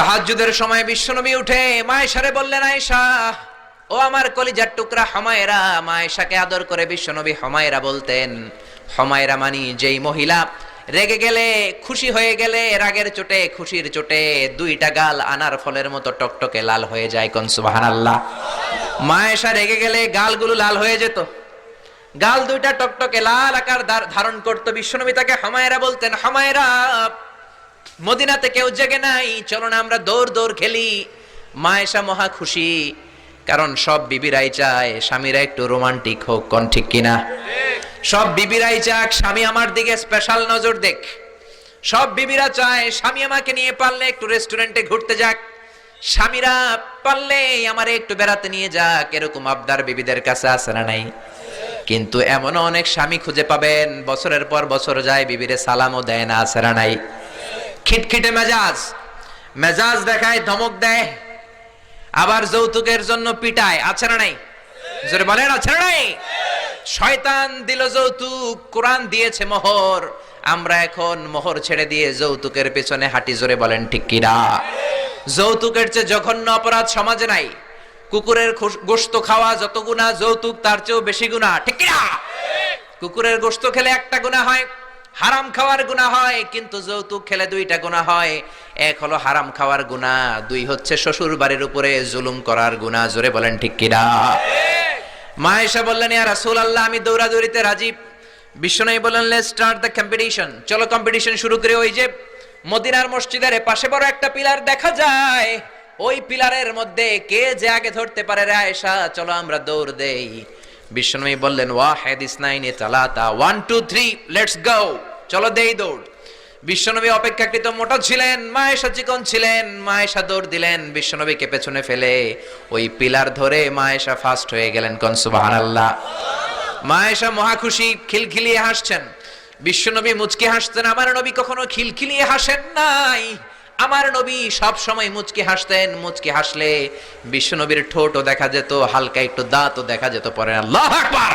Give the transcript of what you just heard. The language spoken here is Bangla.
তাহাজ্জুদের সময় বিশ্বনবী উঠে মায়েশারে বললেন, আয়েশা ও আমার কলিজার টুকরা হুমায়রা। মায়েশাকে আদর করে বিশ্বনবী হুমায়রা বলতেন। হুমায়রা মানি যেই মহিলা রেগে গেলে, খুশি হয়ে গেলে, রাগের চোটে, খুশির চোটে দুইটা গাল আনার ফলের মতো টকটকে লাল হয়ে যায়। কোন সুবহানাল্লাহ। মায়েশা রেগে গেলে গালগুলো লাল হয়ে যেত, গাল দুইটা টকটকে লাল আকার ধারণ করত। বিশ্বনবী তাকে হুমায়রা বলতেন, হুমায়রা মদিনাতে কেউ জেগে নাই, চলো না আমরা দৌড় দৌড় খেলি। মায়েশা মহা খুশি, কারণ সব বিবিরাই চায় স্বামীরা একটু রোমান্টিক হোক। কোন ঠিক কিনা? সব বিবিরাই চাক স্বামী আমার দিকে স্পেশাল নজর দেখ। সব বিবিরা চায় স্বামী আমাকে নিয়ে পারলে একটু রেস্টুরেন্টে ঘুরতে যাক, স্বামীরা পারলে আমারে একটু বেড়াতে নিয়ে যাক। এরকম আবদার বিবিদের কাছে আছে না নাই? কিন্তু এমন অনেক স্বামী খুঁজে পাবেন বছরের পর বছর যায় বিবিরে সালামও দেয় না, আছে না নাই? খিটখিটে মেজাজ, মেজাজ দেখায়, ধমক দেয়, আবার যৌতুকের জন্য পিটায়, আছে না নাই? জোরে বলেন, আছে না নাই? শয়তান দিল যৌতুক, কোরআন দিয়েছে মোহর। আমরা এখন মোহর ছেড়ে দিয়ে যৌতুকের পেছনে হাঁটি। জোরে বলেন ঠিক কিনা? যৌতুকের চেয়ে জঘন্য অপরাধ সমাজে নাই। কুকুরের গোশত খাওয়া যত গুনাহ, যৌতুক তার চেয়েও বেশি গুনাহ। ঠিক কিনা? কুকুরের গোশত খেলে একটা গুনাহ হয়, হারাম খাওয়ার গুনাহ হয়, কিন্তু যৌতুক খেলে দুইটা গুনাহ হয়। এক হলো হারাম খাওয়ার গুনাহ, দুই হচ্ছে শ্বশুর বাড়ির উপরে জুলুম করার গুনাহ। জোরে বলেন ঠিক কিনা? মায়েশা বললেন, ইয়া রাসূলুল্লাহ আমি দৌড়াদৌড়িতে রাজি। বিশ্বনবী বললেন, লেটস স্টার্ট দ্য কম্পিটিশন, চলো কম্পিটিশন শুরু করি। ওই যে মদিনার মসজিদের পাশে বড় একটা পিলার দেখা যায়, ওই পিলারের মধ্যে কে যে আগে ধরতে পারে রে আয়েশা, চলো আমরা দৌড় দেই। বিশ্বনবী বললেন, ওয়াহিদ ইসনাইনি তালাতা, 1 2 3 লেটস গো, চলো দেই দৌড়। বিশ্বনবী অপেক্ষাকৃত মোটা ছিলেন, মায়েশা চিকন ছিলেন। মায়েশা দৌড় দিলেন, বিশ্বনবীকে পেছনে ফেলে ওই পিলার ধরে মায়েশা ফার্স্ট হয়ে গেলেন। কোন সুবহানাল্লাহ। মায়েশা মহা খুশি, খিলখিলিয়ে হাসছেন। বিশ্বনবী মুচকি হাসতেন। আমার নবী কখনো খিলখিলিয়ে হাসেন নাই। আমার নবী সব সময় মুচকি হাসতেন। মুচকি হাসলে বিশ্বনবীর ঠোঁটও দেখা যেত, হালকা একটু দাঁতও দেখা যেত। পরে আল্লাহু আকবার।